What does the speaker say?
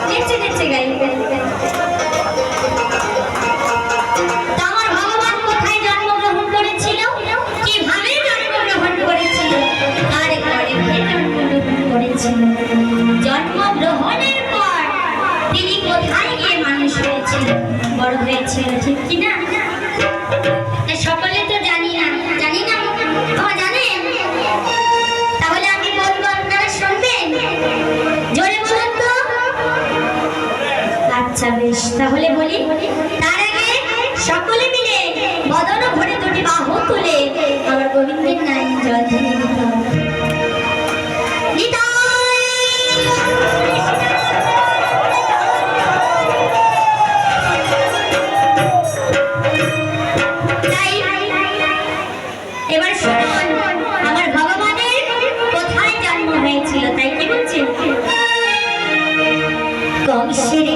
নেচে নেচে গাইবে। আমার ভগবান কোথায় জন্মগ্রহণ করেছিল, কিভাবে জন্মগ্রহণ করেছিল, আর ঘরে জন্মগ্রহণ করেছিল, জন্মগ্রহণের পর তিনি কোথায় গিয়ে মানুষ হয়েছিল, বড় হয়েছিল, ঠিক কিনা? সকলে তো জানি না, জানি না, জানেন? তাহলে আমি বলবো, আপনারা শুনবেন, জোরে বলুন তো। আচ্ছা বেশ, তাহলে বলি। তার আগে সকলে মিলে বদন ভরে দুটি বাহু তুলে আমার গোবিন্দের নাম জয় ধ্বনি দিতে হবে। এবার শুনুন, আমার ভগবানের কোথায় জন্ম হয়েছিল, তাই কি বলছেন? কংসের